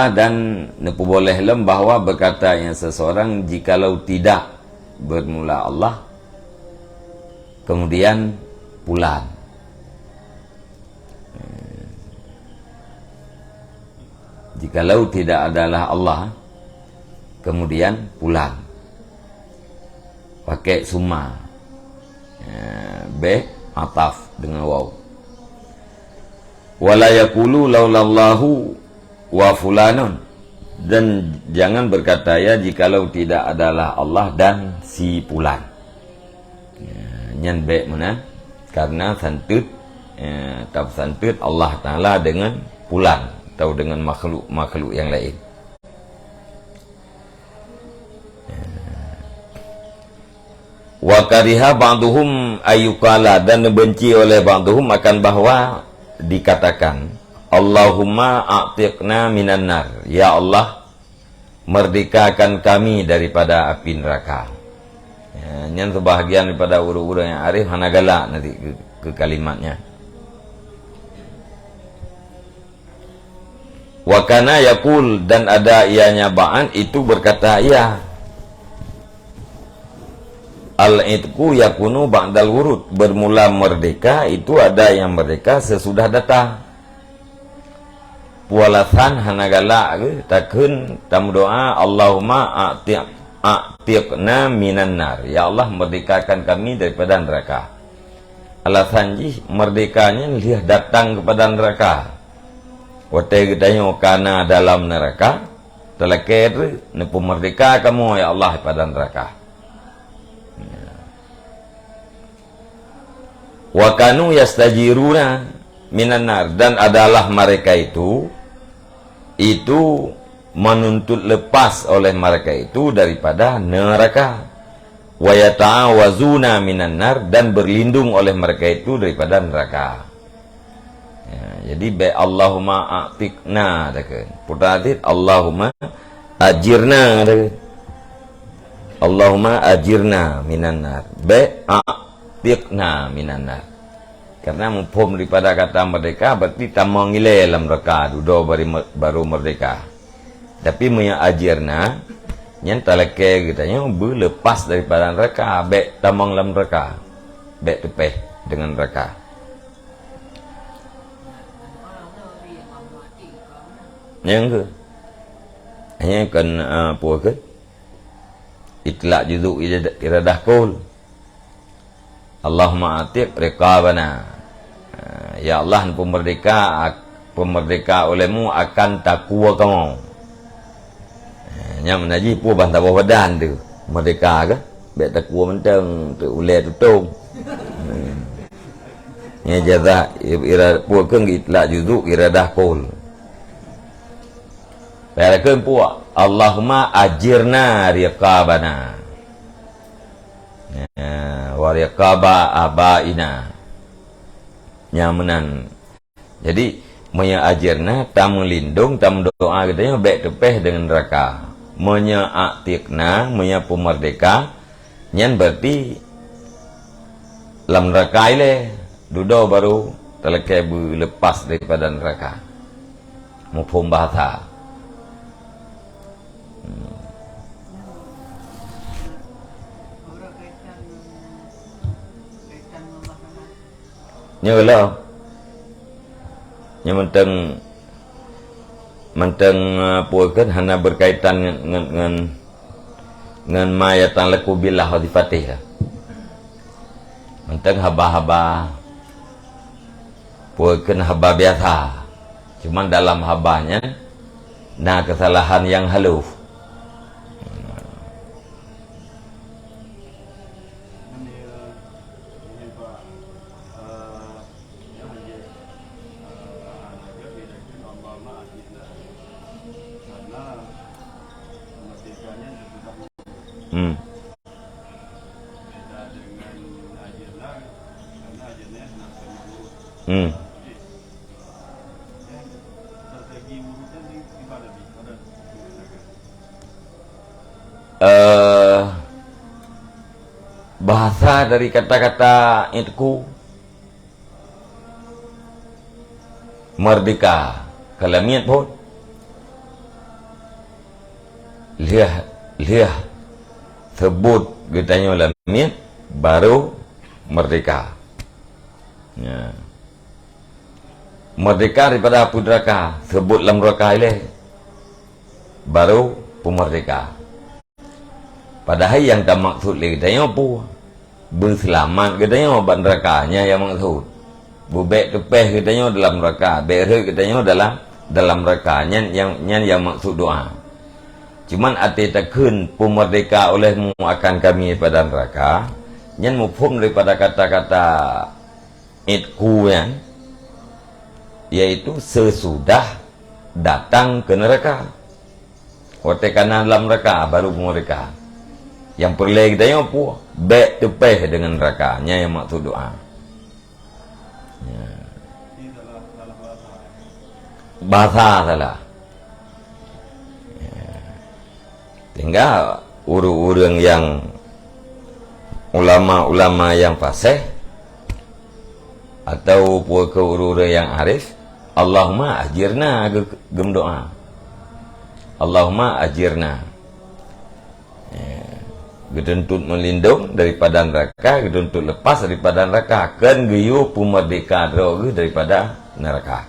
dan nepu boleh lem bahawa berkata yang seseorang jikalau tidak bermula Allah kemudian pulang. Jikalau tidak adalah Allah kemudian pulang pakai summa be ataf dengan waw. Wala yaqulu laulallahu wa fulanun, dan jangan berkata ya jikalau tidak adalah Allah dan si pulan. Nyan be mana karena santut tab santut Allah Taala dengan pulan atau dengan makhluk yang lain. Wa kariha ba'duhum ayyukala, dan benci oleh ba'duhum akan bahwa dikatakan Allahumma a'tiqna minan nar, ya Allah merdekakan kami daripada api neraka. Yang sebahagian daripada urut-urut yang arif hanagala nanti ke kalimatnya. Wa kana yaqul, dan ada ianya ba'an itu berkata ya al-itqu yakunu ba'dal wurud, bermula merdeka itu ada yang merdeka sesudah datang. Pualasan hanagala takun tam doa Allahumma a'tiqna minan nar, ya Allah merdekakan kami daripada neraka. Alasan ji merdekanya dia datang kepada neraka. Wate gedanya kana dalam neraka telakir nepu merdeka kamu ya Allah pada neraka. Wa kanu yastajiruna minan nar, dan adalah mereka itu menuntut lepas oleh mereka itu daripada neraka. Wa yata'awazuna minan nar, dan berlindung oleh mereka itu daripada neraka. Jadi be Allahumma a'tiqna dekat putatit Allahumma ajirna dekat Allahumma ajirna minan nar, be a'tiqna minan nar. Karena mufhum daripada kata merdeka berarti tamang ngile dalam neraka dudo baru merdeka. Tapi muya ajirna nyen talake katanya berlepas daripada neraka, be tamang dalam neraka, be tepeh dengan neraka. Yang ke hanya kan puas ke itlaq juzuk iradah qaul Allahumma atiq riqabana, ya Allah pemerdeka olehmu akan takwa kamu. Nya menaji pu bantah badan tu merdeka ke be takwa mentang tu ulai tutung. Nya jaza ira pu ke itlaq juzuk iradah qaul. Barakan pu Allahumma ajirna riqabana wa riqaba abaina nyamanan. Jadi menya ajirna tam lindung tam doa katanya baik tepeh dengan neraka. Menya a'tiqna menya pemerdeka nyan berarti lam neraka ile dudo baru teleke lepas daripada neraka. Mufhum bahasa. Nyalah yang menteng puakan hana berkaitan dengan mayatan laku billah hadifatih. Menteng haba-haba puakan haba biasa, cuman dalam habanya nah kesalahan yang halus. Bahasa dari kata-kata itu merdeka kalamiat pun liah sebut getanya lamit baru merdeka. Ya. Merdeka daripada apu neraka, sebut lam neraka ile baru pemerdeka. Padahal yang tak maksud le getanya apa? Berselamat getanya obat nerakanya yang maksud. Bubek tepeh getanya dalam neraka, bere getanya dalam neraka yang maksud doa. Cuman ati takun pemerdeka olehmu akan kami pada neraka, nyan mufhum daripada kata-kata itku yang yaitu sesudah datang ke neraka. Waktu kanan dalam neraka baru mereka. Yang perlu kita yang apa? Baik tepeh dengan nerakanya yang maksud doa. Ya. Bahasa salah. Ya. Tinggal urang-urang yang ulama-ulama yang fasih atau ke urang-urang yang arif, Allahumma ajirna gem doa. Allahumma ajirna. Geduntut melindung daripada neraka, geduntut lepas daripada neraka, kan geyu pemerdeka daripada neraka.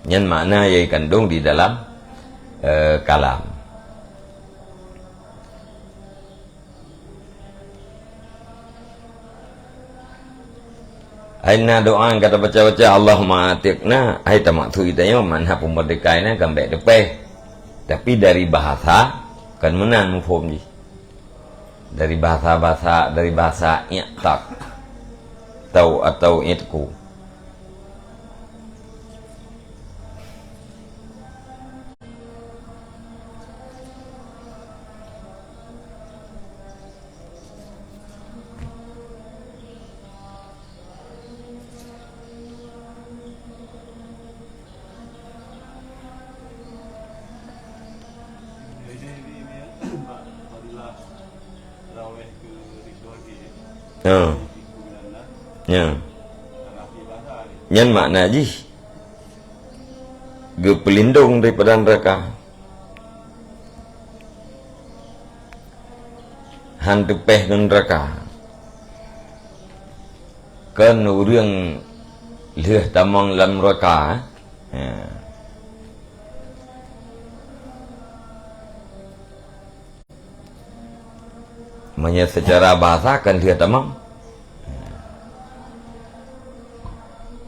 Yang makna yang kandung di dalam kalam. Aina doa kata baca-baca Allahumma atiqna, ai tak maksud kita manha pemerdekaannya kan baik depeh. Tapi dari bahasa kan menan mufhum ji. Dari bahasa i'taq atau itku. Ya. Yang makna ji ge pelindung daripada neraka. Han tepeh neraka. Kan urang leh tamang dalam neraka. Ya. Maknanya secara bahasa kan dia tamang.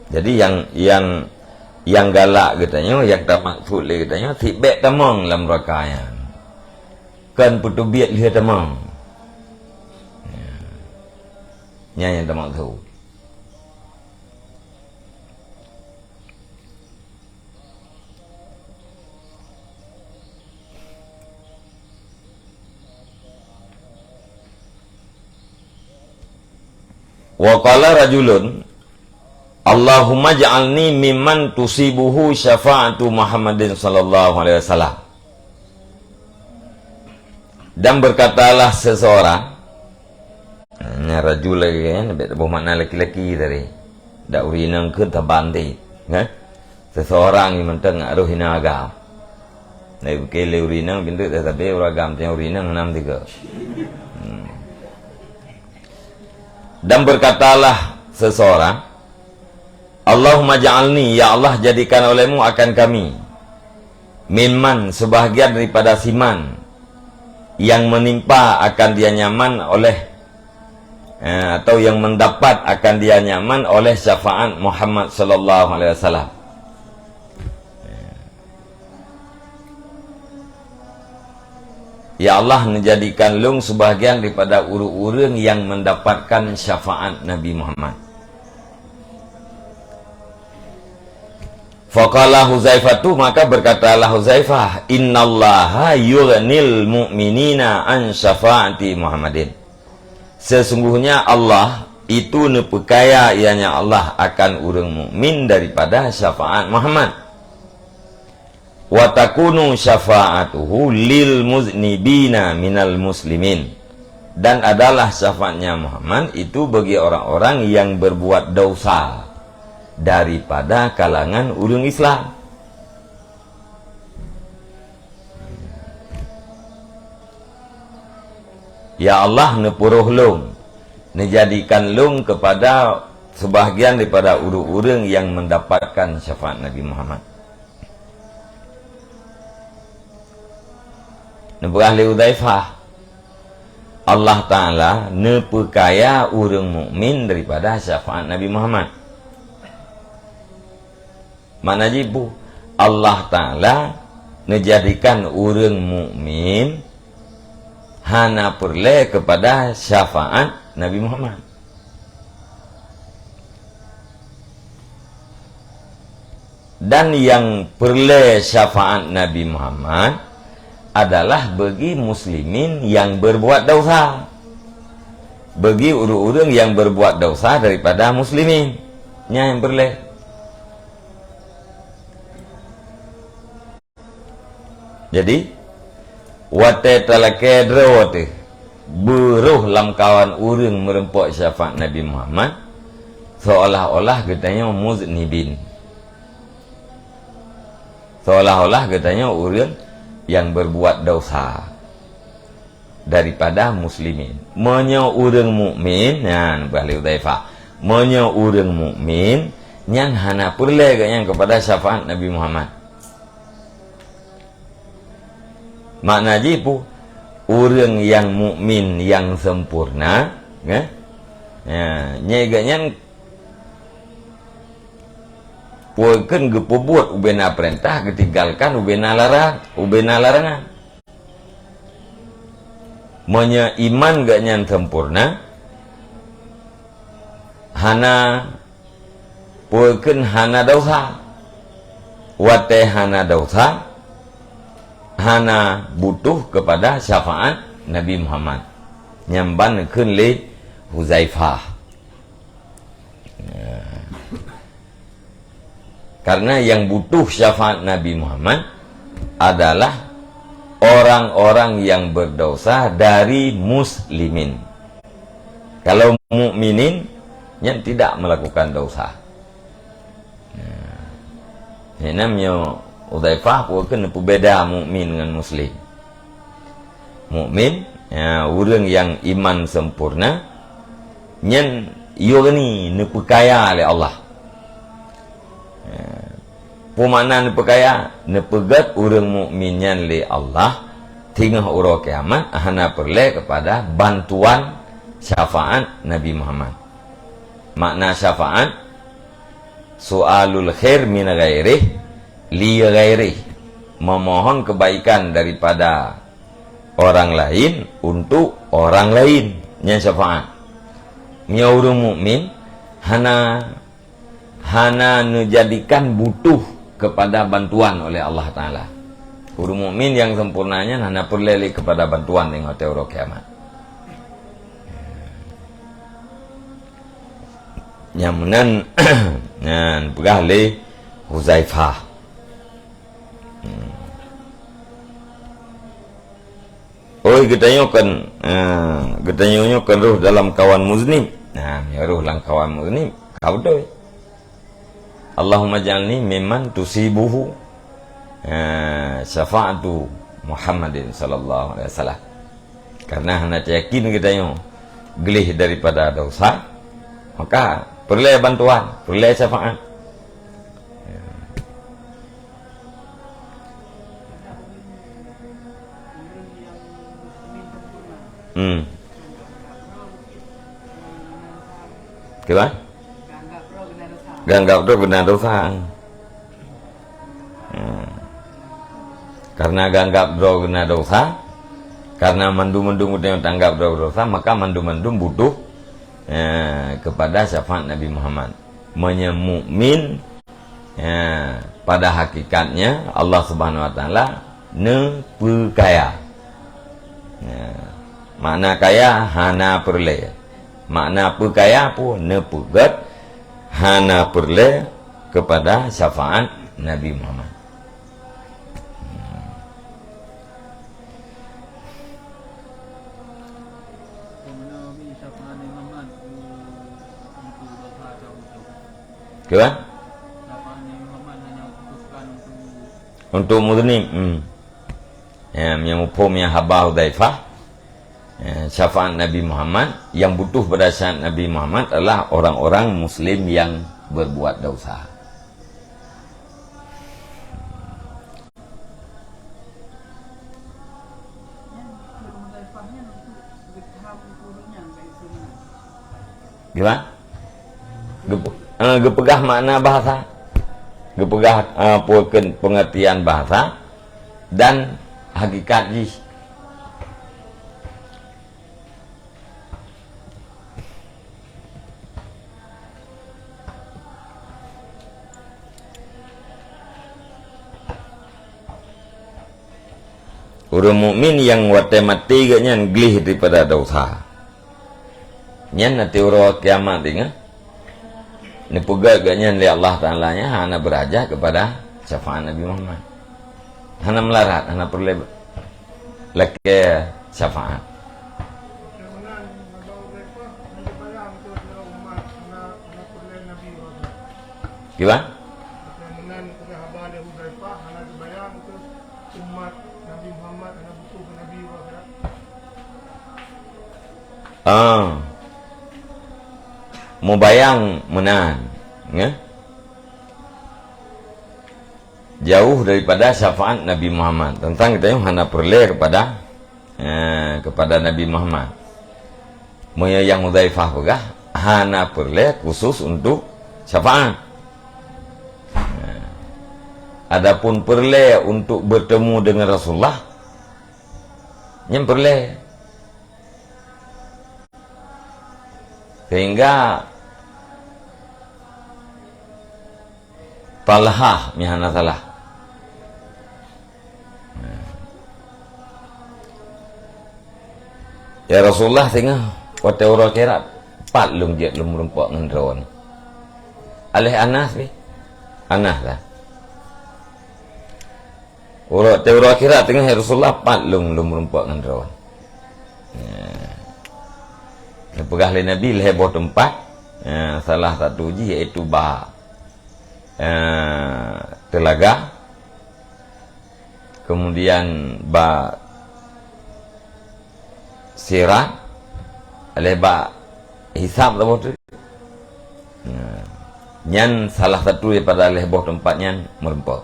Jadi yang galak katanya, yang tak maksud le katanya, tibek tamang dalam neraka kan putubiat dia tamang. Ya. Yang tak maksud. Wa qala rajulun Allahumma ja'alni mimman tusibuhu syafa'atu Muhammadin sallallahu alaihi wasallam. Dan berkatalah seseorang, ini rajul lagi kan, bermakna laki-laki tadi. Dak urinang ke tabanti, kan? Seseorang yang mentang aruh hina agam. Nai kele urinang bintu tapi uragam teng urinang 63. Dan berkatalah seseorang, Allahumma ja'alni, ya Allah jadikan olehmu akan kami mimman, sebahagian daripada siman yang menimpa akan dia nyaman oleh atau yang mendapat akan dia nyaman oleh syafaat Muhammad sallallahu alaihi wasallam. Ya Allah menjadikan lung sebahagian daripada urang-urang yang mendapatkan syafaat Nabi Muhammad. Faqala Huzaifah, maka berkatalah Huzaifah, innallaha yughnil mu'minina an syafaati Muhammadin. Sesungguhnya Allah itu nepekaya ianya Allah akan urang mukmin daripada syafaat Muhammad. Wa takunu syafa'atuhu lil muznibina minal muslimin. Dan adalah syafaatnya Muhammad itu bagi orang-orang yang berbuat dosa daripada kalangan ulun Islam. Ya Allah nepuruh lung, nejadikan lung kepada sebahagian daripada urang-urang yang mendapatkan syafaat Nabi Muhammad. Nebuah li Hudzaifah, Allah Ta'ala nepekaya urang mukmin daripada syafaat Nabi Muhammad. Mana jibu Allah Ta'ala nejadikan urang mukmin hana perle kepada syafaat Nabi Muhammad. Dan yang perle syafaat Nabi Muhammad adalah bagi muslimin yang berbuat dosa, bagi urang-urang yang berbuat dosa daripada muslimin nya yang perle. Jadi wate talake drawate beruh lam kawan urang merempok syafaat Nabi Muhammad seolah-olah katanya muznibin, seolah-olah katanya urang yang berbuat dosa daripada muslimin. Menyo urang mukmin yan bali Hudzaifah, menyo urang mukmin yang hana perle yang kepada syafaat Nabi Muhammad. Makna jipu orang yang mukmin yang sempurna, nyeganya puakeun gepubuat ubena perintah, ketinggalkan ubena larangan. Monya iman gak nyan sempurna, hana puakeun hana dosa, wate hana dosa, hana butuh kepada syafaat Nabi Muhammad. Nyamban keun li Hudzaifah. Karena yang butuh syafaat Nabi Muhammad adalah orang-orang yang berdosa dari muslimin. Kalau mukminin yang tidak melakukan dosa. Ini namanya Hudzaifah bukan beda mukmin dengan muslim. Mukmin ya orang yang iman sempurna nyen yurni nepekaya oleh Allah. Pemana nepekaya nepegat orang mukmin nyen li Allah tinggal uro kiamat hana perle kepada bantuan syafaat Nabi Muhammad. Makna syafaat su'alul khair min ghairih li ghairi, memohon kebaikan daripada orang lain untuk orang lain nya syafaat. Nya urang mukmin hana menjadikan butuh kepada bantuan oleh Allah Ta'ala. Urang mukmin yang sempurnanya hana perleli kepada bantuan yang hotel kiamat. Nyamunan nyan pegah li Hudzaifah. Oh kita nyokan ruh dalam kawan muznib. Nah, ya ruh dalam kawan muznib. Kau tu. Allahumma jalni mimman tusibuhu syafaatu Muhammadin sallallahu alaihi wasallam. Karena hendak yakin kita gelih daripada dosa, maka perlu bantuan, perlu syafaat. Gimana? Ganggap bro benar dosa. Karena ganggap bro benar dosa, karena mandum-mandum udah tanggap bro dosa, maka mandum-mandum butuh kepada syafaat Nabi Muhammad. Menyemukmin pada hakikatnya Allah Subhanahu Wa Taala nepekaya. Makna kaya hana perle, makna pekaya pun nepegat hana perle kepada syafaat Nabi Muhammad. Kan? Untuk mudnim. Yang hukum yang haba Hudzaifah, syafaat Nabi Muhammad, yang butuh pada syafaat Nabi Muhammad adalah orang-orang muslim yang berbuat dosa. Gimana? Gepegah makna bahasa, gepegah pengertian bahasa dan hakikat ji. Orang mukmin yang wate mati gaknya glih daripada dosa. Nyan nanti orang kiamat ingat. Ni pegat gaknya oleh Allah Ta'ala nya hana berajah kepada syafaat Nabi Muhammad. Hana melarat, hana perlu laki syafaat. Gimana? Mubayang menan, ya? Jauh daripada syafaat Nabi Muhammad. Tentang kita yang hana perle kepada Nabi Muhammad. Moya yang Hudzaifah pegah hana perle khusus untuk syafaat. Adapun perle untuk bertemu dengan Rasulullah, yang perle. Sehingga Talhah mihana salah. Ya Rasulullah tengah kota orang kerat pat lung jet lum rumpok ngendron. Alih Anas ni. Anas lah. Orang teora kerat tengah Rasulullah pat lung rumpok ngendron. Pegah oleh Nabi leheboh tempat. Salah satu uji iaitu telaga, kemudian sirat, hisab tu. Nyan salah satu daripada leheboh tempatnya merempok.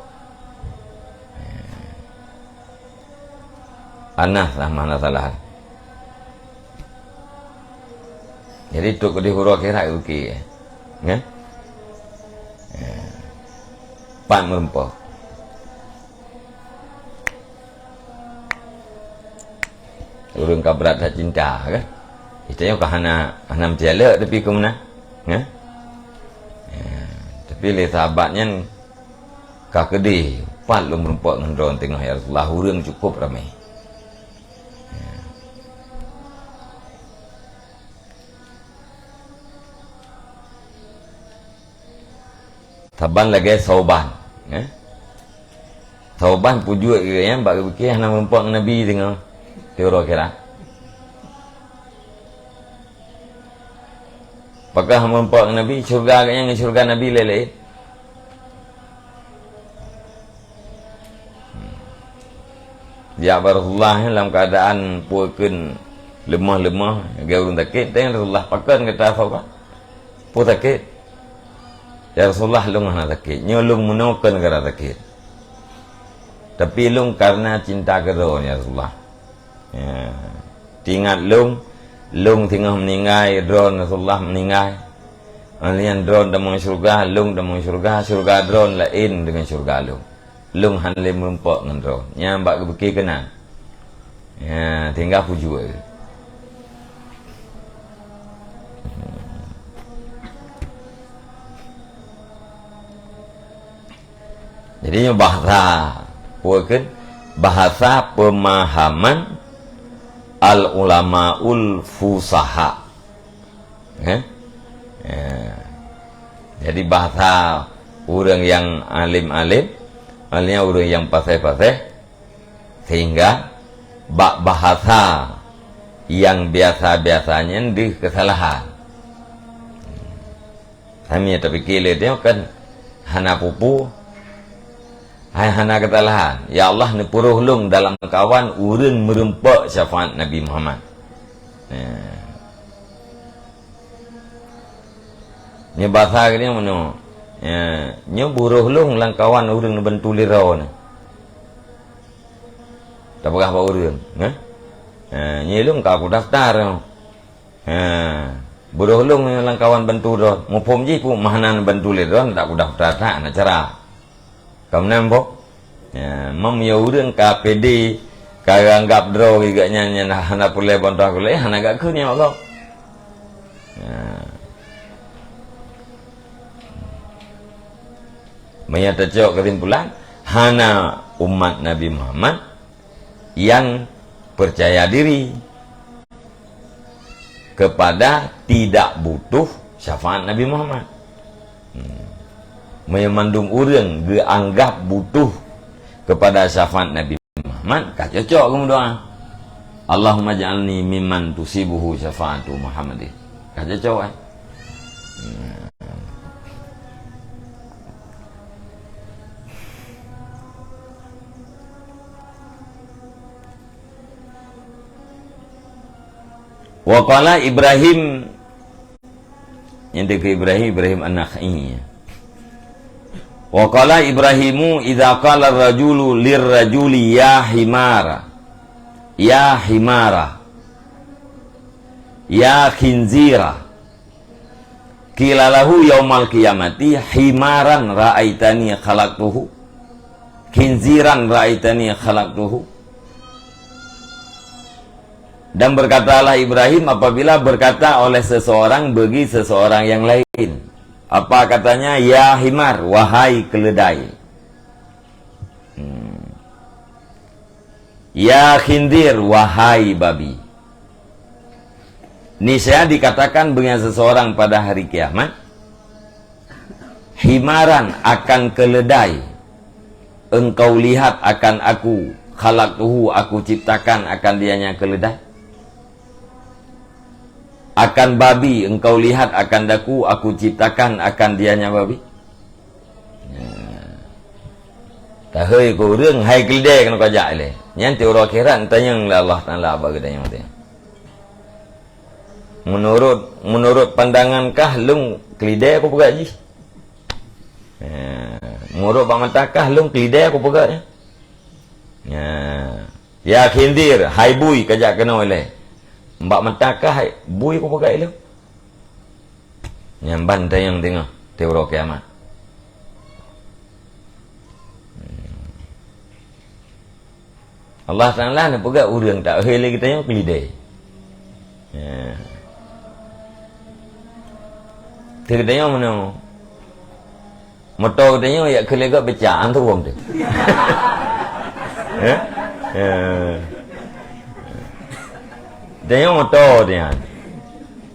Anas lah mana salah. Jadi tu di huruf kira okey. Ya? Pan merempah. Urang kabrat dah cinta kan? Itanya kah hana menjala tapi ke mana? Ya? Tapi le sahabatnya kah kedih pan lu merempah ngendron tengah ya Rasulullah urang cukup ramai. Saban lagi sauban, sauban pujuk ke yang bagi fikir nak merempak Nabi tengok teori kira. Apakah merempak Nabi syurga yang syurga Nabi lele? Ya Rasulullah dalam keadaan puakan lemah-lemah, gaurun sakit, dan Rasulullah pakan kata apa? Pu sakit. Ya Rasulullah lung hana sakit. Nyolong menukan kara sakit. Tapi lung karena cinta kero ya Rasulullah. Ya. Tingat lung tengah meninggal, drone Rasulullah meninggal. Alian drone damang syurga, lung damang syurga drone lain dengan syurga lung. Lung hanle merempak dengan drone. Nyambak kebeki kena. Ya, tinggal pujuk. Jadi bahasa pemahaman al ulamaul fusaha. Jadi bahasa orang yang alim-alim, maksudnya orang yang fasih-fasih, sehingga bahasa yang biasa-biasanya di kesalahan. Kami terfikir dia kan hana pupu, hana kesalahan. Ya Allah ni puruhlung dalam kawan urun merempak syafaat Nabi Muhammad. Ni bahasa ni mana? Nya buruhlung lang kawan urun bentulirau ni. Tak berapa urun, nyelung ka aku daftar. Buruhlung lang kawan bantu ro. Mupom ji pu mahanan bantu le ron tak aku daftar tak nak cara. Kamu nampak? Mam ya urang ka PD ka anggap draw iganya nya hana pule bantu aku le hana gak ku ni Allah. Maya terjawab kesimpulan hana umat Nabi Muhammad yang percaya diri kepada tidak butuh syafaat Nabi Muhammad. Memandung urang dianggap butuh kepada syafaat Nabi Muhammad, kak cocok kamu doa. Allahumma ja'alni mimman tusibuhu syafaatu Muhammadin. Kak cocok Wa qala Ibrahim, yang ke Ibrahim an-Nakhai. Wa qala Ibrahimu idza qala ar-rajulu lir-rajuli ya himara ya khinzira qila lahu yaumal qiyamati himaran ra'aitani khalaqtuhu khinziran ra'aitani khalaqtuhu. Dan berkatalah Ibrahim apabila berkata oleh seseorang bagi seseorang yang lain. Apa katanya? Ya himar, wahai keledai. Ya khindir, wahai babi. Niscaya dikatakan bagi seseorang pada hari kiamat, himaran akan keledai. Engkau lihat akan aku, khalaqtuhu, aku ciptakan akan dianya keledai. Akan babi engkau lihat akan daku, aku ciptakan akan dianya babi. Tak hei ko rương hai keledai kan kau ajak le. Nyanti orang akhirat tanya Allah Taala apa katanya mati. Menurut pandangan kah lung keledai aku pegat ji. Menurut pamata kah lung keledai aku pegat ya khindir hai bui kajak kena oleh. Mbak mentakah bui ko pakai lu. Nyamban tayang tengok teori kiamat. Allah Taala nak pegang urang tak hei kita yang kelidai. Kita mana? Motor kita ya kelega becaan tu bom tu. Dia motor dia.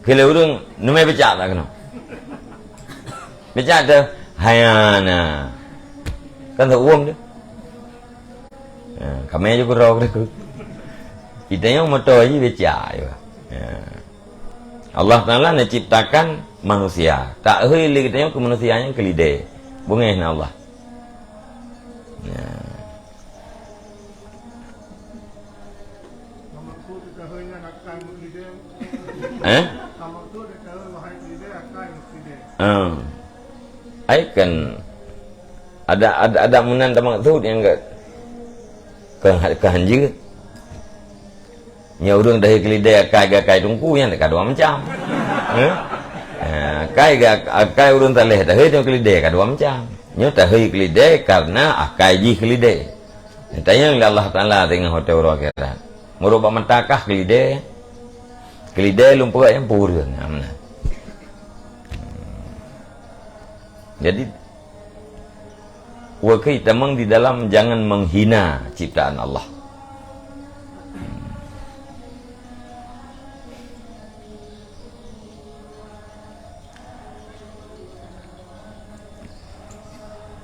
Kalau orang numai becak tak kena. Becak tu hayana. Kan tak uang dia. Kami aja kurang tu. Kita yang motor aja becak je. Allah Taala nak ciptakan manusia. Tak hei kita yang kemanusiaan yang kelidai. Bungeh Allah. Ai kan ada munan tamak tu yang enggak kehanjir. Nya urang dah kelidai kai tungku yang dekat dua macam. Kai urang tak leh dah dia kelidai ka dua macam. Nya tak hei kelidai karena akai ji kelidai. Tanya Allah Taala tengah hotel orang akhirat. Merubah mentakah kelidai. Kelidai lumpur yang pura. Jadi wakai tamang di dalam jangan menghina ciptaan Allah.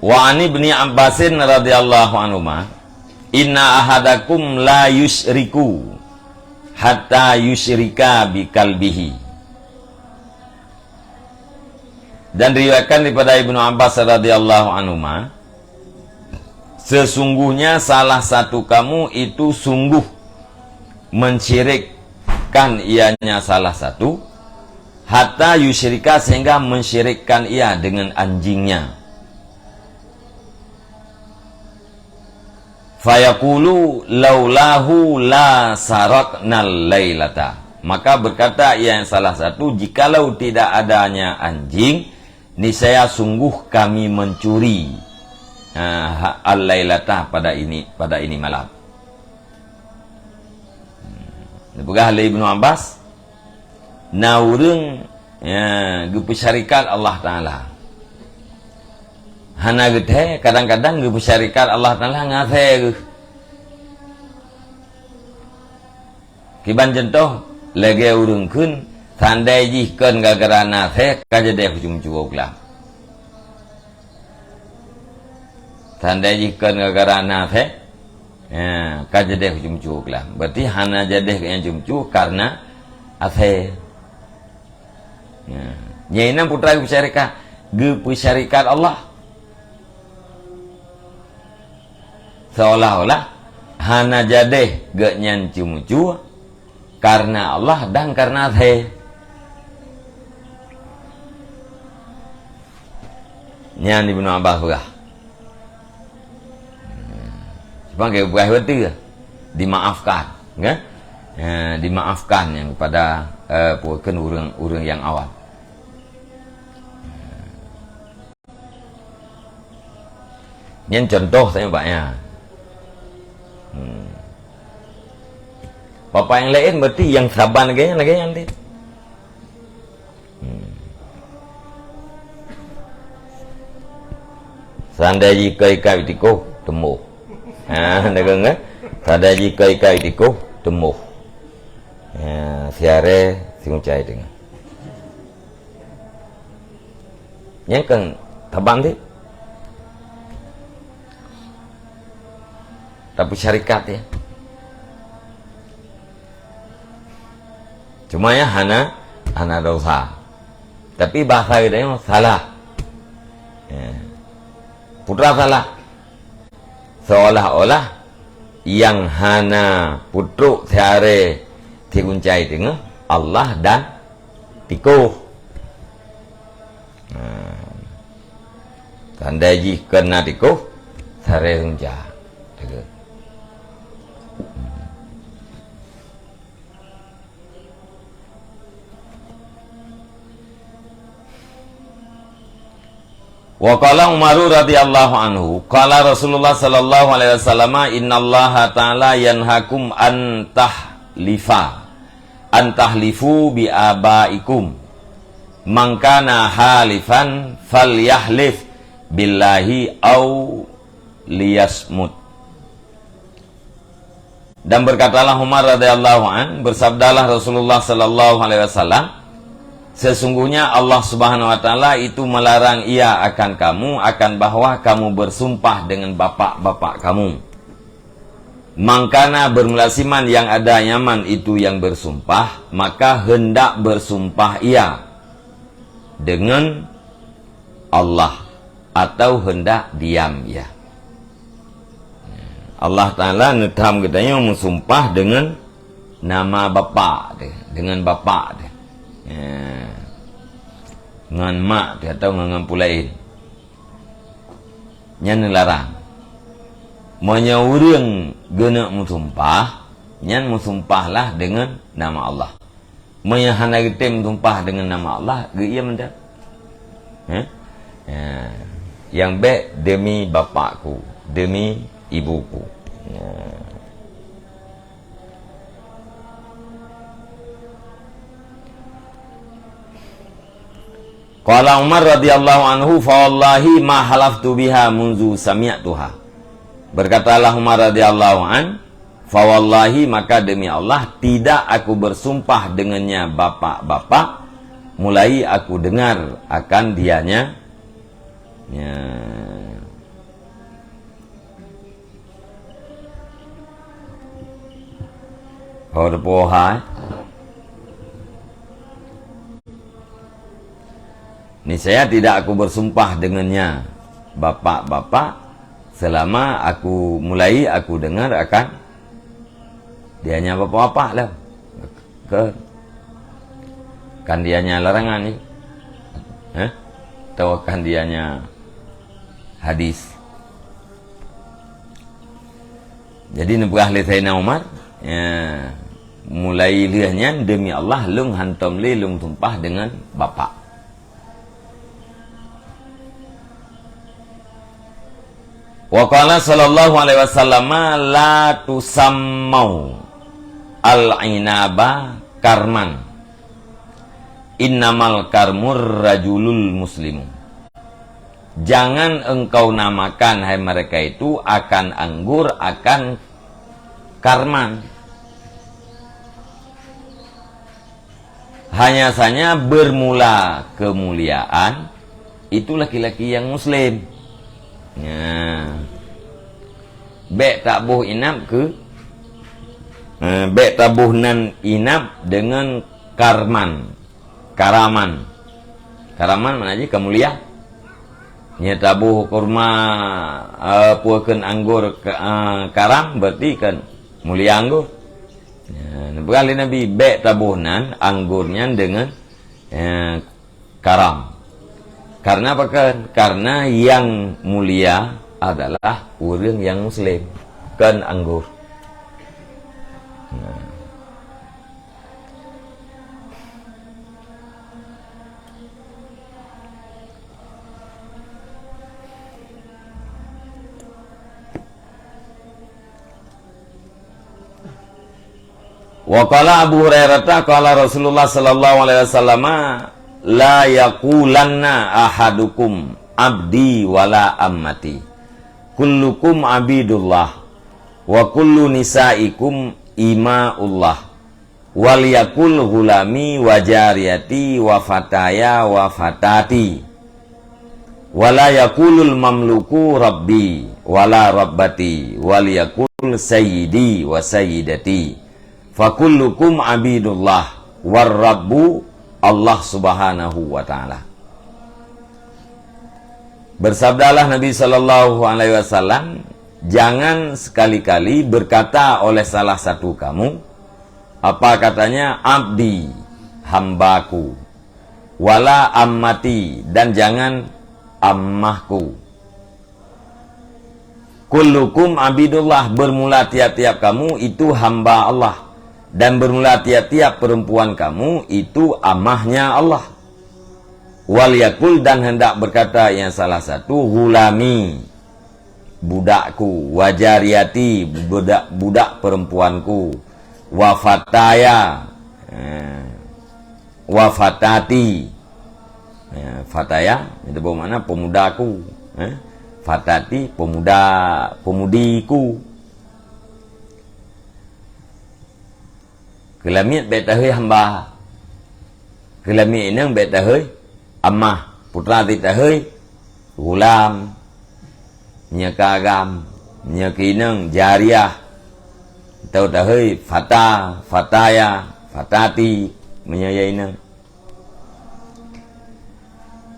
Wa ani ibni Abbasin radhiyallahu anhuma inna ahadakum la yusyriku hatta yusyrika bi kalbihi. Dan diriwayatkan daripada Ibnu Abbas radhiyallahu anhuma, sesungguhnya salah satu kamu itu sungguh mensyirikkan ianya salah satu, hatta yusyrika, sehingga mensyirikkan ia dengan anjingnya. Fayaqulu laulahu la saraknal lailata. Maka berkata ia yang salah satu, jikalau tidak adanya anjing, niscaya sungguh kami mencuri al-lailata pada ini malam. Pegah oleh Ibnu Abbas, naurung gepesyarikat Allah Ta'ala. Hana gethe kadang-kadang gepesyarikat Allah Ta'ala ngathe ge. Kiban contoh lagi urung kun tandai jihkan gara-gara nathe kajadeh hujung cukup lah. Tandai jihkan gara-gara nathe kajadeh hujung cukup lah. Berarti hana jadeh yang jumcu karena athe. Nyainam putra gepesyarikat Allah. Seolah-olah hana jadeh gak nyancumucu karena Allah dan karena athe. Nyan Ibnu Abbas pegah. Sebab ke pegah betul dimaafkan, kan? Dimaafkan yang kepada bukan orang yang awam. Nyan contoh saya Paknya. Bapak yang lain berarti yang sabar lagi nanti. Sandai jika ikai tiko temu. Dengar kan? Sandai jika ikai tiko temu. Siare singucai dengan. Yang kan tabang dia. Tapi syarikat ya. Cuma ya hana dosa. Tapi bahasa kita yang salah. Putra salah. Seolah-olah yang hana putruk seare dikuncai dengan Allah dan tikuh. Tandai ji kena tikuh seare kuncai. Wa qala Umar radhiyallahu anhu, qala Rasulullah sallallahu alaihi wasallam, innallaha ta'ala yanhakum an tahlifu bi abaikum. Man kana halifan falyahlif billahi au liyasmut. Dan berkatalah Umar radhiyallahu an, bersabdalah Rasulullah sallallahu alaihi wasallam, sesungguhnya Allah Subhanahu wa Ta'ala itu melarang ia akan kamu, akan bahwa kamu bersumpah dengan bapak-bapak kamu. Mangkana bermelasiman yang ada nyaman itu yang bersumpah, maka hendak bersumpah ia dengan Allah atau hendak diam ia. Allah Ta'ala netam katanya mensumpah dengan nama bapak dia, dengan bapak dia. Dengan mak dia atau dengan pulain nyan larang menyaurang gena musumpah nyan musumpahlah dengan nama Allah. Menyahana kita musumpah dengan nama Allah ge ia mendak yang baik demi bapakku, demi ibuku. Qala Umar radhiyallahu anhu, fa wallahi ma halaftu biha munzu sami'tuha. Berkatalah Umar radhiyallahu an, fa wallahi, maka demi Allah tidak aku bersumpah dengannya bapak-bapak mulai aku dengar akan dianya Oh, depoha. Ini saya tidak aku bersumpah dengannya, bapak-bapak, selama aku mulai aku dengar akan dianya bapak-bapak lah. Kan dianya larangan ni. Atau kan dianya hadis. Jadi nebah le Sayyidina Umar, mulai liahnya demi Allah lung hantam le lung tumpah dengan bapak. Wa qala sallallahu alaihi wasallam la tusammau al-inaba karman. Innamal karmur rajulul muslimu. Jangan engkau namakan hai mereka itu akan anggur, akan karman. Hanya saja bermula kemuliaan itu laki-laki yang muslim. Bek tak boh inap ke bek tabuh nan inap dengan karaman. Karaman mana aja kemuliaan. Nya tabuh kurma puakeun anggur karam berarti kan mulia anggur. Berkali Nabi bek tabuhnan anggurnya dengan karam. Karena apa kan? Karena yang mulia adalah orang yang muslim kan anggur. Wa qala Abu Hurairah qala Rasulullah sallallahu alaihi wasallam la yaqulanna ahadukum abdi wala ammati kullukum abidullah wa kullu nisaikum imaullah wal yakul gulami wa jariyati wa fataya wa fatati wala yakulul mamluku rabbi wala rabbati wal yakul sayyidi wa sayyidati fakullukum abidullah warrabbu Allah subhanahu wa ta'ala. Bersabdalah Nabi sallallahu alaihi wasallam, jangan sekali-kali berkata oleh salah satu kamu, apa katanya, abdi, hambaku, wala ammati, dan jangan ammahku. Kullukum abidullah, bermula tiap-tiap kamu itu hamba Allah. Dan bermula tiap-tiap perempuan kamu itu amahnya Allah. Wal yakul, dan hendak berkata yang salah satu, gulami, budakku, wajariyati, budak perempuanku, wafataya, wafatati. Fataya itu bermakna pemudaku, fatati pemudiku. Kelamit bet tahui hamba. Kelamit inang bet tahui ammah. Putra ti tahui gulam, nya kagam, nya kinang jariyah. Tau tahui fata, fataya, fatati, menyaya inang.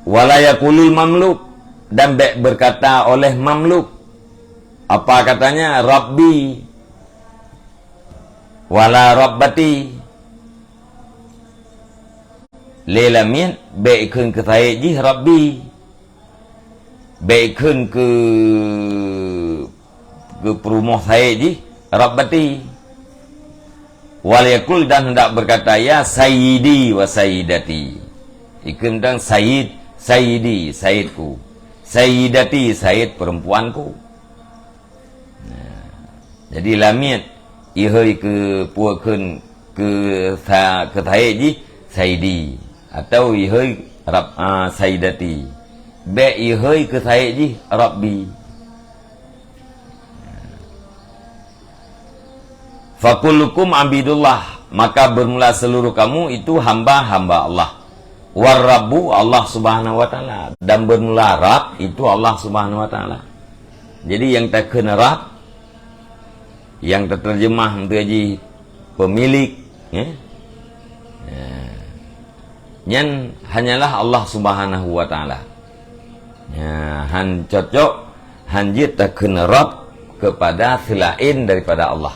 Wala yakulul mamluk, dan bet berkata oleh mamluk. Apa katanya? Rabbi wala rabbati. Lelamin baik khun ke saya ji rabbi, baik khun ke perumah saya ji rabbati. Wal yakul, dan hendak berkata ya sayyidi wa sayyidati. Ikun dan sayyid, sayyidi, sayyidku, sayyidati, sayyid perempuanku. Jadi lamit ihoi ke puakeun ke thai ji sayyidi, atau ihoi sayyidati, be ihoi ke thai ji rabbi. Fakullukum abidullah, maka bermula seluruh kamu itu hamba-hamba Allah. Warrabbu Allah subhanahu wa ta'ala, dan bermula Rab itu Allah subhanahu wa ta'ala. Jadi yang tak kena Rab, yang terjemah untuk haji pemilik, ya. Nyan hanyalah Allah Subhanahu wa taala. Ya, han cocok hanjit takun Rabb kepada selain daripada Allah.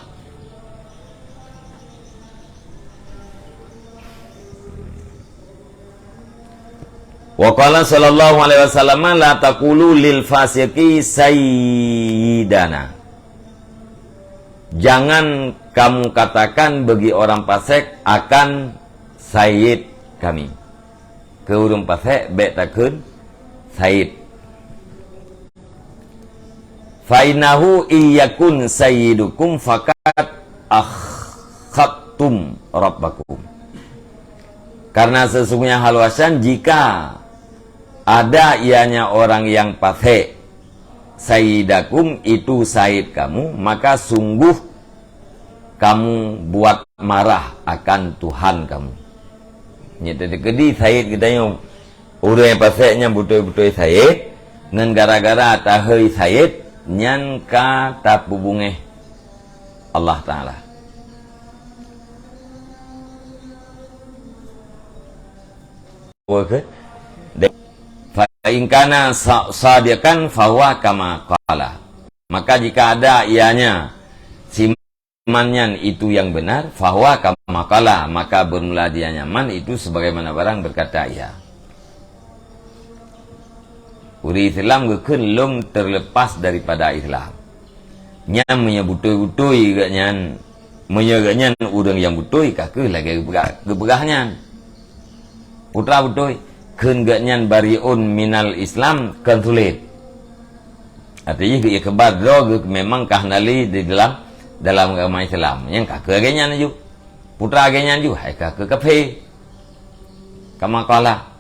Wa qala sallallahu alaihi wasallam la taqulu lil fasiqi sayyidana. Jangan kamu katakan bagi orang fasik akan sayyid kami. Ke orang fasik baik takun sayyid. Fa innahu iyakun sayyidukum faqad akhadtum rabbakum. Karena sesungguhnya halwasan jika ada ianya orang yang fasik, sayyidakum itu sayyid kamu, maka sungguh kamu buat marah akan Tuhan kamu. Nyata dekedi sayyid katanya orang yang pasiknya betul-betul sayyid, ngan gara-gara tahai sayyid nyan ka tapubungeh Allah Ta'ala. Oke. Fa in kana sadiqan fahuwa kama qala. Maka jika ada ianya simannya itu yang benar, fahuwa kama qala, maka bermula dia nyaman itu sebagaimana barang berkata ia. Uri Islam gekun lum terlepas daripada Islam. Nyan menyebutui-butui gaknyan, menyegaknyan urang yang butui kakek lagi gebegahnya. Putra butui keun gaknyan bariun minal Islam kan sulit. Artinya ia kebadro memang kahnali di dalam agama Islam. Yang kakek gaknyan ju. Putra gaknyan ju hai kakek kafe. Kama qala.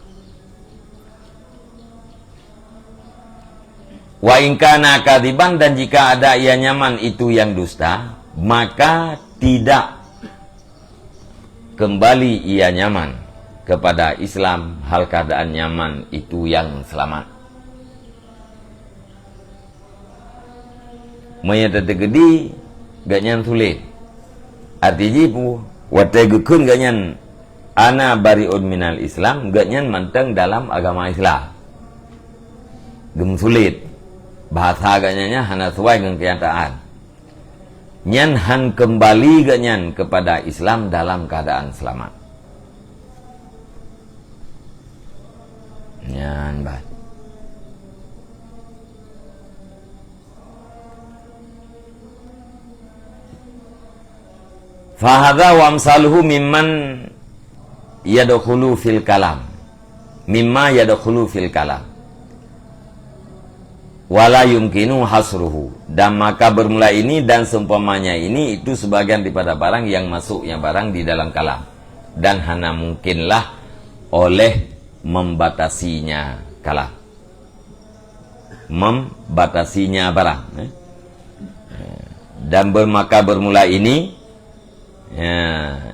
Wa ingkana kadiban, dan jika ada ia nyaman itu yang dusta, maka tidak kembali ia nyaman kepada Islam hal keadaan nyaman itu yang selamat. Menyata tegedi ganyan sulit. Artinya pu wategukun ganyan ana bariun minal Islam, ganyan manteng dalam agama Islam. Gem sulit. Bahasa agaknya hanya sesuai dengan kenyataan. Nyan han kembali ganyan kepada Islam dalam keadaan selamat. Nyan bah. Fahadha wa amsaluhu mimman yadkhulu fil kalam. Mimma yadkhulu fil kalam. Wala yumkinu hasruhu, dan maka bermula ini dan seumpamanya ini itu sebagian daripada barang yang masuknya barang di dalam kalam, dan hanya mungkinlah oleh membatasinya kalam, membatasinya barang, dan maka bermula ini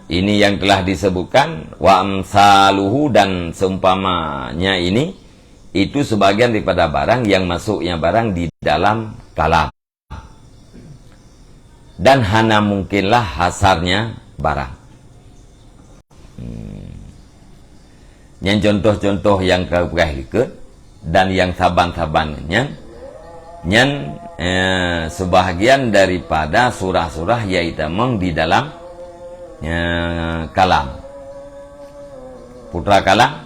ini yang telah disebutkan wa amsaluhu, dan seumpamanya ini itu sebagian daripada barang yang masuknya barang di dalam kalam, dan hanya mungkinlah hasarnya barang. Yang contoh-contoh yang kau dan yang saban-sabannya nyan sebahagian daripada surah-surah yaitu meng di dalam kalam. Putra kalam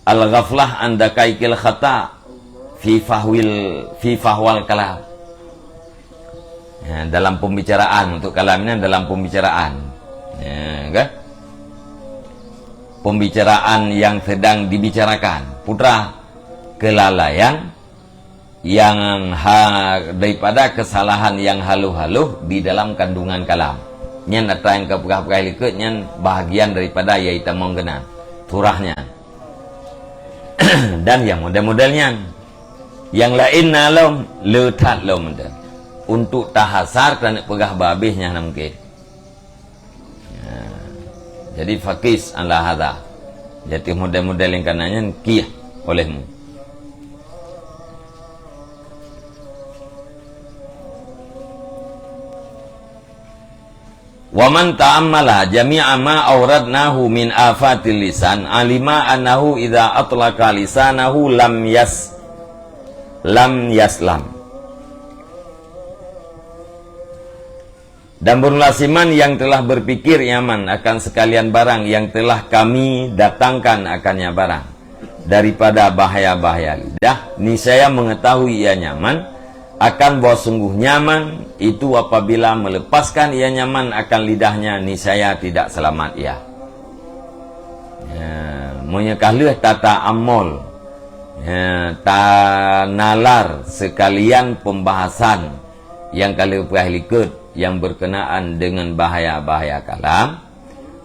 al-ghaflah anda kaikil khata fi fahwal kalam. Ya, dalam pembicaraan, untuk kalamnya dalam pembicaraan, ya, kan? Pembicaraan yang sedang dibicarakan, putra kelalaian yang daripada kesalahan yang haluh-haluh di dalam kandungan kalam. Nyan datang ke pegah-pegah likut, nyan bahagian daripada yaitu menggenan surahnya. Dan yang model-modelnya yang lain nalom letat lom untuk tahasar kerana pegah babihnya mungkin. Ya. Jadi fakis ala hadha. Jadi model-model yang kanannya kiyah olehmu. Wa man ta'ammala jami'a ma awradnahu min afatil lisan alima annahu idza atlaqa lisanahu lam yaslam. Dan bermulasiman yang telah berpikir Yaman akan sekalian barang yang telah kami datangkan akannya barang daripada bahaya-bahaya lidah, niscaya mengetahui ia nyaman akan bahwa sungguh nyaman itu apabila melepaskan ia nyaman akan lidahnya, niscaya tidak selamat ia. Menyekahlah tata amol, nalar sekalian pembahasan yang kali perhalikat yang berkenaan dengan bahaya-bahaya kalam,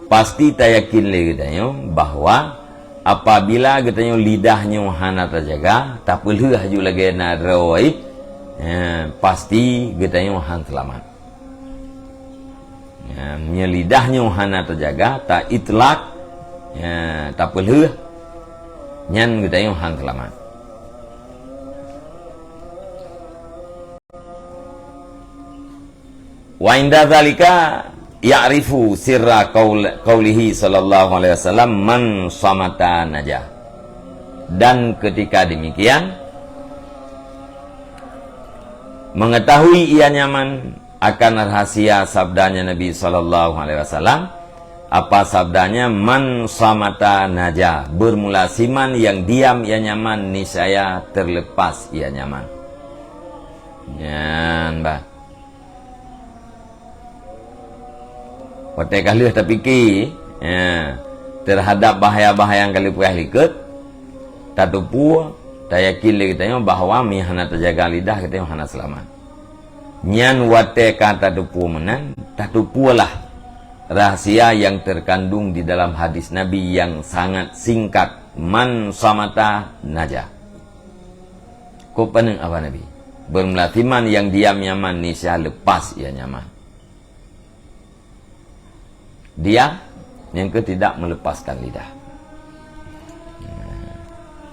pasti tak yakin lagi katanya bahawa apabila katanya lidahnya hana terjaga, tak perlu haju lagi nak rawai, pasti katanya han selamat. Lidahnya hana terjaga, tak itlak, tak perlu nyan katanya han selamat. Wa inda dzalika ya'rifu sirra qaulihi sallallahu alaihi wasallam man samata najah. Dan ketika demikian mengetahui ia nyaman akan rahasia sabdanya Nabi sallallahu alaihi wasallam. Apa sabdanya? Man samata najah, bermulasiman yang diam ia nyaman, niscaya terlepas ia nyaman. Nyan bah. Pakai kali tak fikir terhadap bahaya-bahaya yang kali perah liket, tak tupu, tak yakin lagi tanya bahawa mihana terjaga lidah kita mihana selamat. Nyan wate kata tupu menan, tak tupulah rahasia yang terkandung di dalam hadis Nabi yang sangat singkat, man samata najah. Kau pening apa Nabi? Bermelatiman yang diam nyaman, niscaya lepas ia nyaman. Diam, yang ke tidak melepaskan lidah.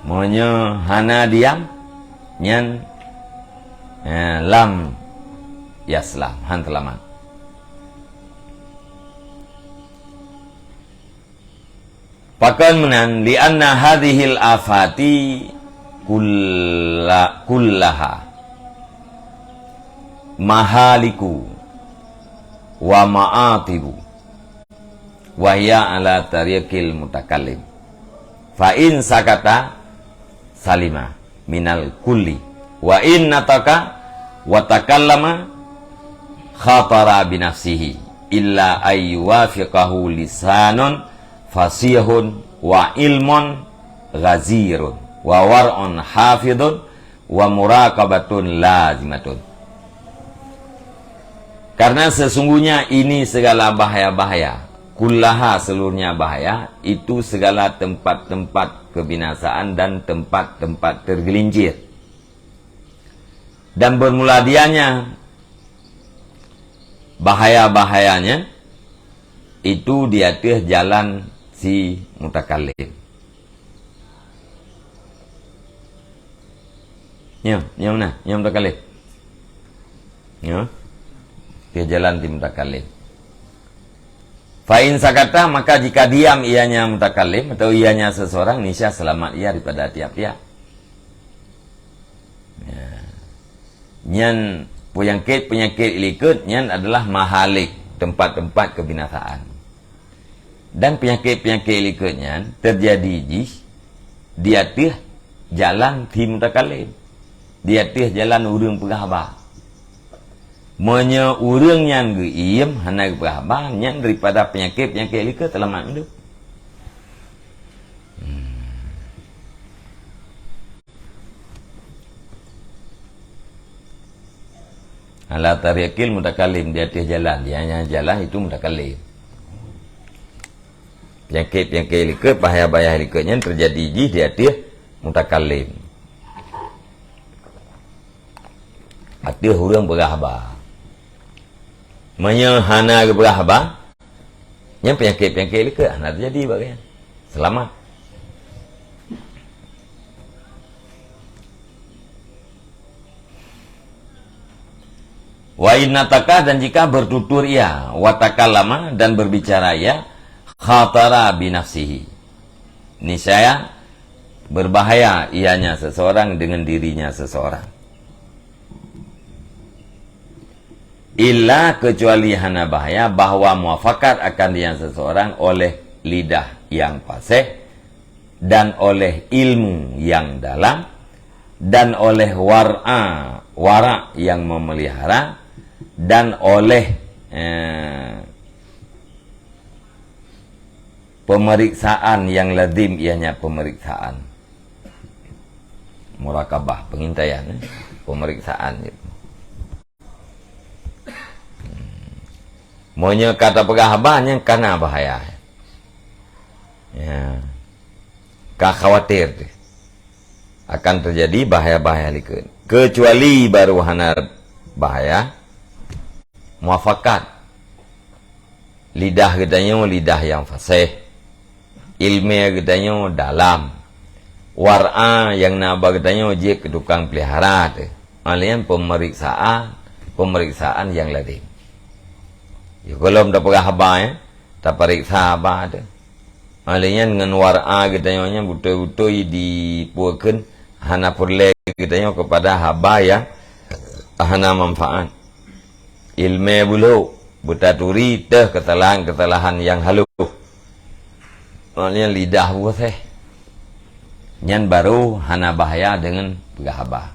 Maunya hana diam, nyan lam yaslam, han selamat. Pakan menan lianna hadhil afati kullaha mahaliku wa ma'atibu wahya ala tariqil mutakallim. Fa in sakata salima minal kulli wa in nataka wa takallama khatara binafsihi illa ayyuwafiqahu lisanun fasihun wa ilmun ghazirun wa war'un hafidun wa muraqabatun lazimatun. Karena sesungguhnya ini segala bahaya-bahaya, kullaha seluruhnya bahaya, itu segala tempat-tempat kebinasaan dan tempat-tempat tergelincir. Dan bermula dianya bahaya-bahayanya itu di atas jalan si mutakallim. Ya mana? Ya mutakallim. Ya. Di jalan si mutakallim. Fa'in sakata, maka jika diam ianya mutakallim atau ianya seseorang, niscaya selamat ia daripada tiap-tiap. Ya. Nyan penyakit ilikut, nyan adalah mahalik, tempat-tempat kebinasaan. Dan penyakit-penyakit ilikutnya terjadi di atas jalan si mutakallim, di atas jalan urang penghabar. Menya urang yang geiem hana berhabar yang daripada penyakit-penyakit lika selamat hidup. Ala tariqil mutakallim, di atas jalan, dia hanya jalan itu mutakallim. Penyakit-penyakit lika, bahaya-bahaya likanya terjadi di atas mutakallim. Atas urang berhabar. Menyehana berhabar, yang penyakit-penyakit lika nak terjadi bagian selamat. Wa innataka, dan jika bertutur ia, wa takallama, dan berbicara ia, khatara binafsihi, niscaya berbahaya ianya seseorang dengan dirinya seseorang. Illa, kecuali hana bahaya, bahwa muafakat akan dia seseorang oleh lidah yang fasih, dan oleh ilmu yang dalam, dan oleh wara yang memelihara, dan oleh pemeriksaan yang lazim, ianya pemeriksaan murakabah, pengintaian, pemeriksaan gitu. Maunya kata pegahabahnya karena bahaya ya, khawatir akan terjadi bahaya-bahaya likun, kecuali baru hana bahaya muafakat lidah gedanya lidah yang fasih, ilmu gedanya dalam, war'a yang naba gedanya je tukang pelihara tu, alian pemeriksaan yang lazim. Ya, kalau tak pernah habang ya, tak periksa apa tu, alian dengan war'a gedanya betul-betul dipuakan hana perle gedanya kepada haba yang hana manfaat. Ilmu bulu bertaturi teh kesalahan yang halus. Maknanya lidah buat nyan baru hana bahaya dengan pegahabah.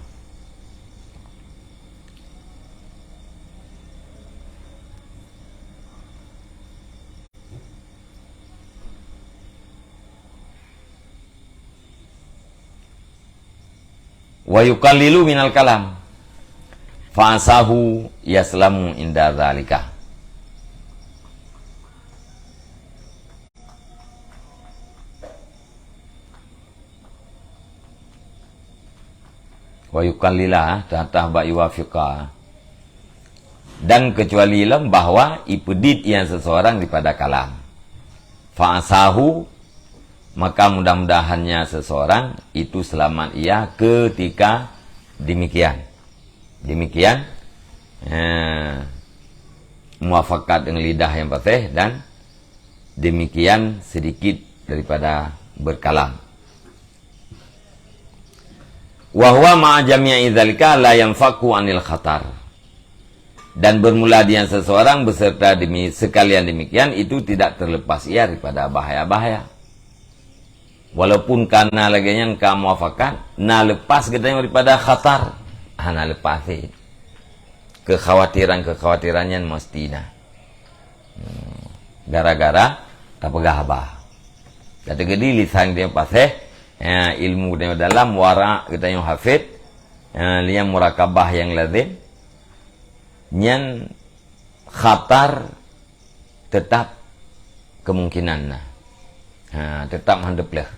Wa yuqallilu minal kalam fa'asahu yaslamu inda dzalika. Wa yukallila tatah ba yuwafiqa, dan kecuali lam bahwa ipedit yang seseorang daripada kalam. Fa'asahu, maka mudah-mudahannya seseorang itu selamat ia ketika demikian muafakat dengan lidah yang fasih, dan demikian sedikit daripada berkalam. Wa huwa ma'a jami'i dzalika la yanfaku anil khatar, dan bermula dia seseorang beserta sekalian demikian itu tidak terlepas ia daripada bahaya-bahaya. Walaupun karena lagi yang kamu muafakat na lepas kita daripada khatar, hana lepas kekhawatirannya mestinya gara-gara tak pegahabah. Kata gedi lisan dia pasih ilmu dia dalam, wara kita yang hafid, liang murakabah yang lazim, nyan khatar tetap kemungkinan tetap handap lah.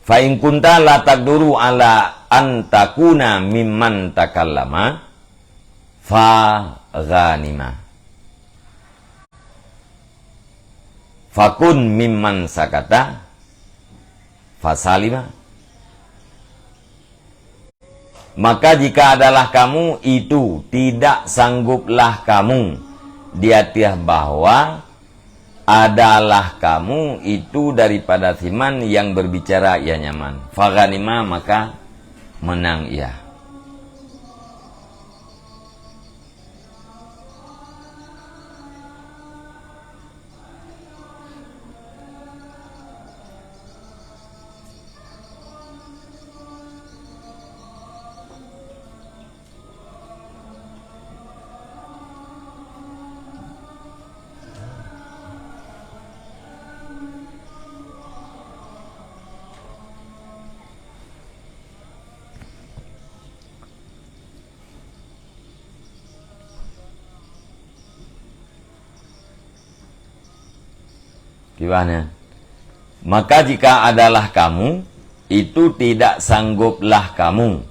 Fa in kunta la taqduru ala an takuna mimman takallama fa ghanima, fakun mimman sakata fasalima. Maka jika adalah kamu itu tidak sangguplah kamu di atas bahwa adalah kamu itu daripada siman yang berbicara ia nyaman, faghanima, maka menang ia. Gimana? Maka jika adalah kamu itu tidak sangguplah kamu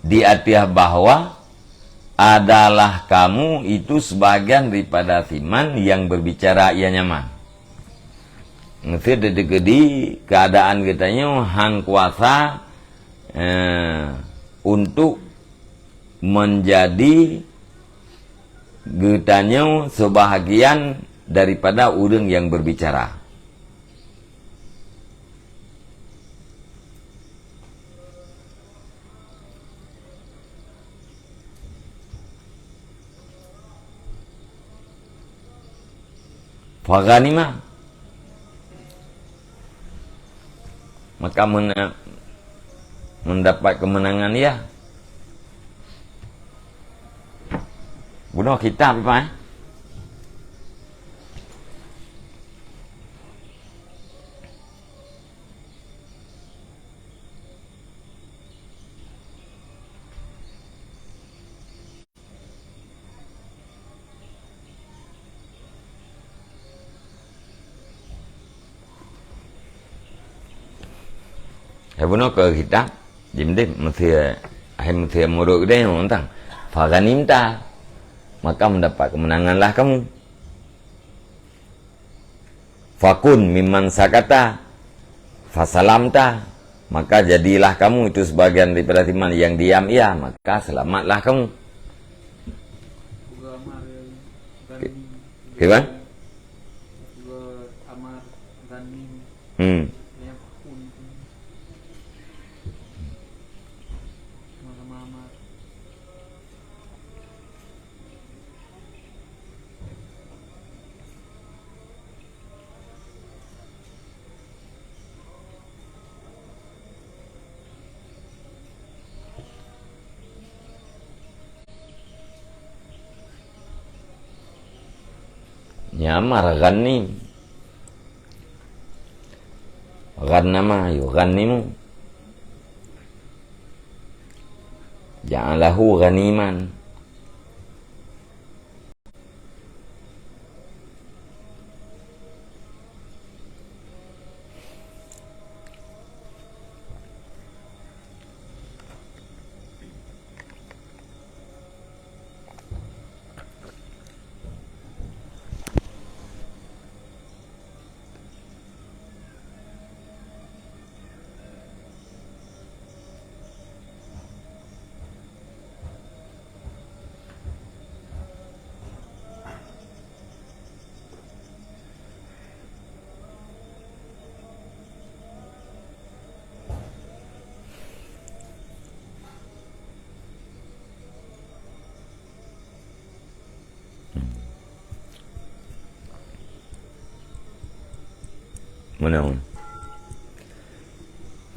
di atas bahwa adalah kamu itu sebagian daripada siman yang berbicara ia nyaman. Ngerti dedegedi keadaan kitanya hang kuasa untuk menjadi getanya sebahagian daripada orang yang berbicara. Faghanimah, maka mendapat kemenangan ya. Bunuh kitab apa? Bunuh ke kitab. Jadi mesti muruk dia tentang faghanimta, maka mendapat kemenanganlah kamu. Fakun mimman sakata fasalamta, maka jadilah kamu itu sebagian daripada iman yang diam ya, maka selamatlah kamu. Gimana? Nyamar ghanim, ghannama yughannimu, ja'alahu ghaniman. Mana?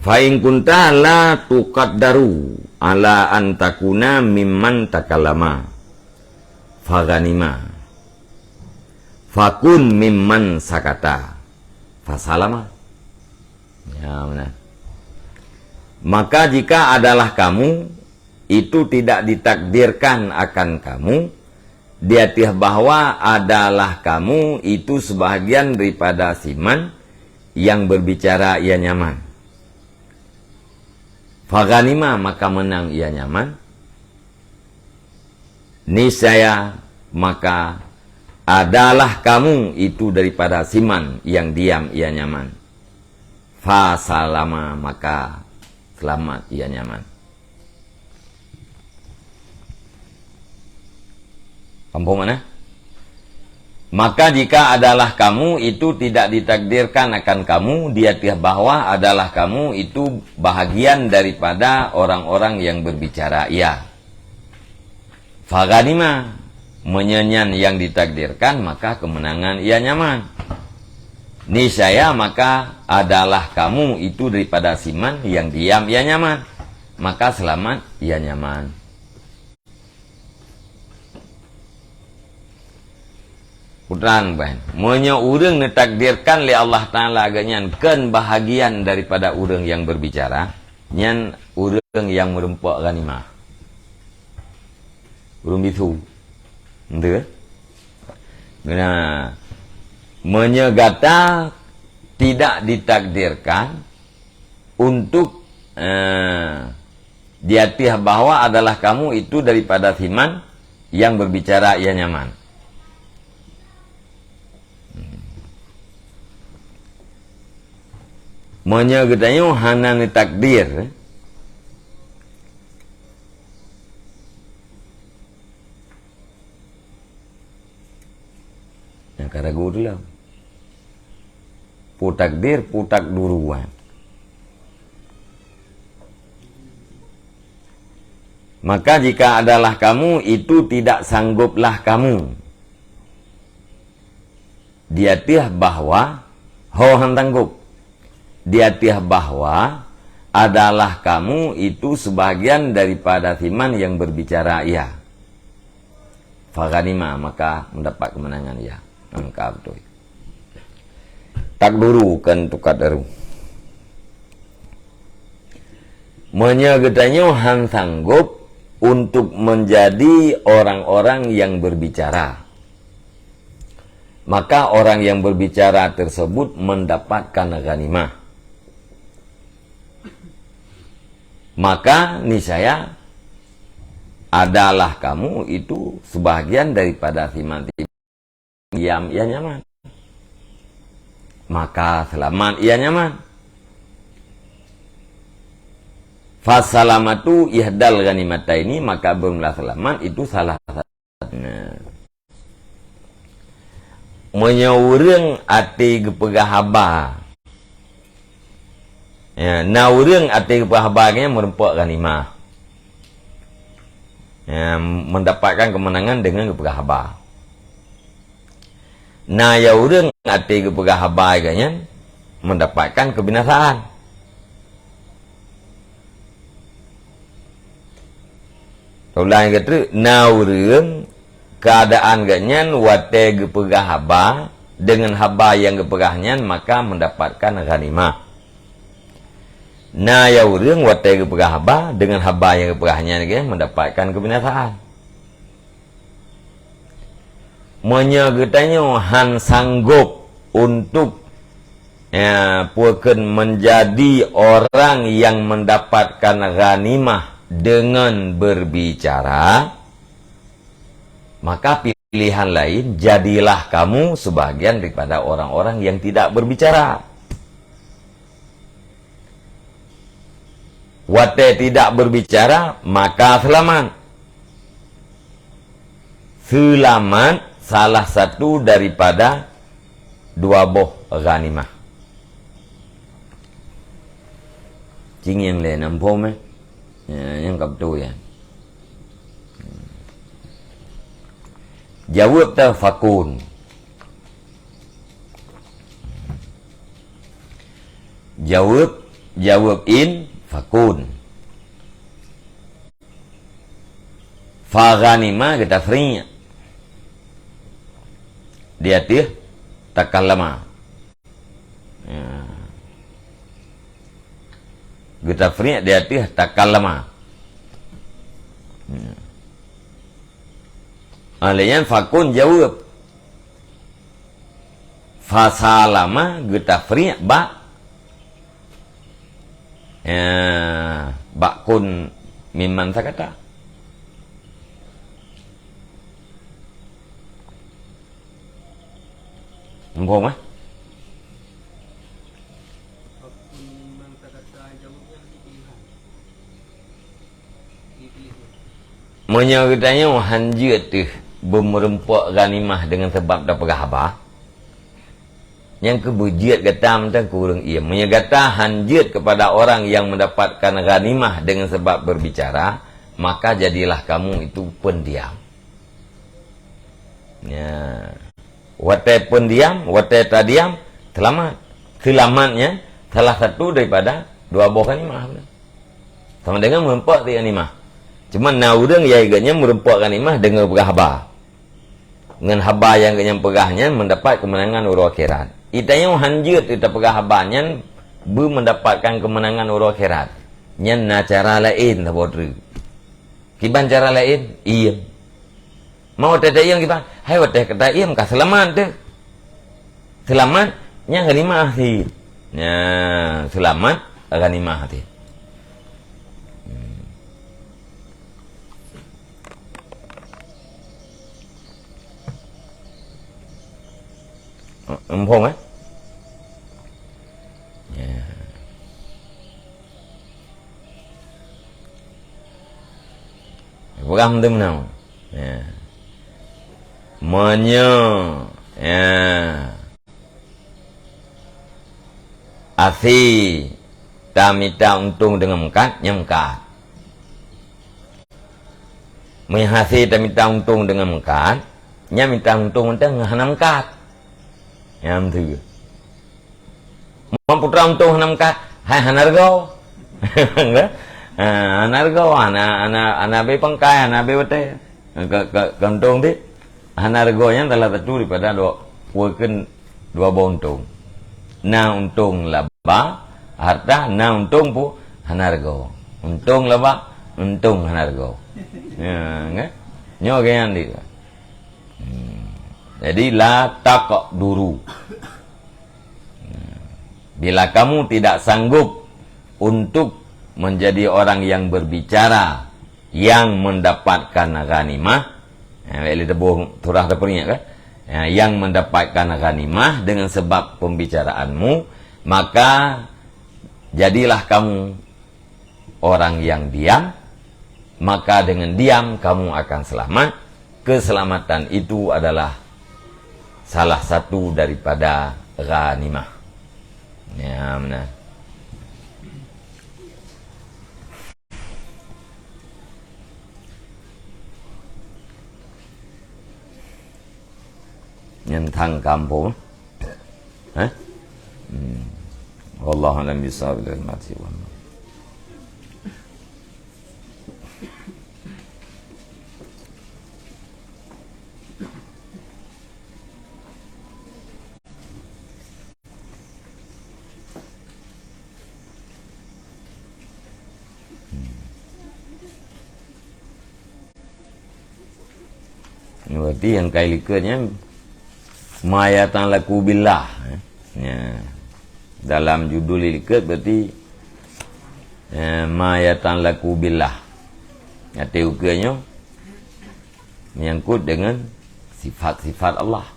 Fa in kunta la tuqaddaru ala an takuna mimman takallama faghanima fakun mimman sakata fasalama. Ya benar. Maka jika adalah kamu itu tidak ditakdirkan akan kamu, dia bahwa adalah kamu itu sebahagian daripada siman yang berbicara ia nyaman. Faghanima, maka menang ia nyaman. Niscaya maka adalah kamu itu daripada siman yang diam ia nyaman. Fasalama, maka selamat ia nyaman. Kampung mana? Maka jika adalah kamu itu tidak ditakdirkan akan kamu, dia bahwa adalah kamu itu bahagian daripada orang-orang yang berbicara ia. Faghanima, menyenyan yang ditakdirkan, maka kemenangan ia nyaman. Niscaya maka adalah kamu itu daripada siman yang diam ia nyaman, maka selamat ia nyaman. Putrang bahan, monya urang ditakdirkan oleh Allah Ta'ala aganyan ken bahagian daripada urang yang berbicara, nyan urang yang merempak ghanimah. Urang bisu. Entah? Nah, menyegata tidak ditakdirkan untuk diatih bahwa adalah kamu itu daripada siman yang berbicara ia nyaman. Monya katanya hanan takdir. Yang karagu dulu. Putakdir, putak duruan. Maka jika adalah kamu, itu tidak sangguplah kamu. Dia tiah bahwa, hohan tanggup. Dia tiah bahwa, adalah kamu itu sebagian daripada timan yang berbicara ia. Faganima, maka mendapat kemenangan ia. Engkau betul. Tak duru kan tukat daru. Menyegetanya han sanggup untuk menjadi orang-orang yang berbicara. Maka orang yang berbicara tersebut mendapatkan ghanimah. Maka niscaya adalah kamu itu sebagian daripada timan-timan yang ia nyaman. Maka selamat ia nyaman. Fasalamatu ihdal ghanimata ini, maka bermula selamat itu salah satunya. Menyawureng ati gepegah haba. Ya, nawureng ati gepegah habanya merempak ghanimah. Ya, mendapatkan kemenangan dengan gepegah haba. Nah, yaureng ati gepegah haba aganya mendapatkan kebinasaan. Ulang kata, naureng keadaan ganyan wate gepegah haba dengan haba yang gepegahnya maka mendapatkan ghanimah. Na yaureng wate gepegah haba dengan haba yang gepegahnya mendapatkan kebinasaan. Menyegetanya han sanggup untuk puakan menjadi orang yang mendapatkan ghanimah dengan berbicara, maka pilihan lain, jadilah kamu sebagian daripada orang-orang yang tidak berbicara. Wate tidak berbicara, maka selamat. Selamat salah satu daripada dua boh ghanimah. Chính em lệ nằm phôm ấy. Yang cặp tu ya. Jawab ta fakun. Jawab in fakun. Fa ghanima kita free. Dia tih takallama. Kita free dia tih takallama. Alayan fakun jawab. Fasalama kita free ba. Bakun mimman sakata. Empong mah? Menyeritanya hanjut tu bermerempak ghanimah dengan sebab dapat haba. Yang kebujiat kata macam kurang ia. Menyegata hanjut kepada orang yang mendapatkan ghanimah dengan sebab berbicara, maka jadilah kamu itu pendiam. Ya. Wate pendiam, wate tadiam, selamat. Selamatnya salah satu daripada dua buah ghanimah. Sama dengan merempak ghanimah. Cuma naudeng ya iganya merempak ghanimah dengan berhaba. Dengan haba yang ganya pegahnya mendapat kemenangan uru akhirat. Itanya hanjut kita pegah habanya mendapatkan kemenangan uru akhirat. Nyan na cara lain tak bodri. Kiban cara lain? Iya. Mau tete yang kiban? Hai wate kata iya ka selamat tu. Selamat nya ghanimah hati. Nya selamat ghanimah hati. Empong ya. Peram tu menang. Ya. Ya. Asi tak minta untung dengan mengkat, nyemkat. Menghasi tak minta untung dengan mengkat, minta untung dengan hanam kat. Yang tu. Mampu putra untung hanam kat, hai hanargo. Hanargo, ana be pangkai, ana be bete. Untung tu, hanargo yang telah tercuri pada dua untung. Na untung laba, harta na untung pu hanargo. Untung laba, untung hanargo. Ya, kan? Nyo gayang dia. Jadi la taqak duru. Bila kamu tidak sanggup untuk menjadi orang yang berbicara yang mendapatkan ghanimah, ele debuh turah dapurnya kan? Yang mendapatkan ghanimah dengan sebab pembicaraanmu, maka jadilah kamu orang yang diam, maka dengan diam kamu akan selamat. Keselamatan itu adalah salah satu daripada ghanimah. Ya, benar. Tentang kampung. Wallahu a'lam bishawab. Berarti yang kali likutnya mayatan laku billah. Ya. Dalam judul likut berarti mayatan laku billah. Arti ukanya menyangkut dengan sifat-sifat Allah.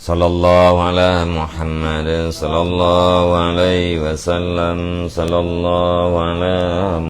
Sallallahu ala Muhammad sallallahu alaihi wasallam sallallahu ala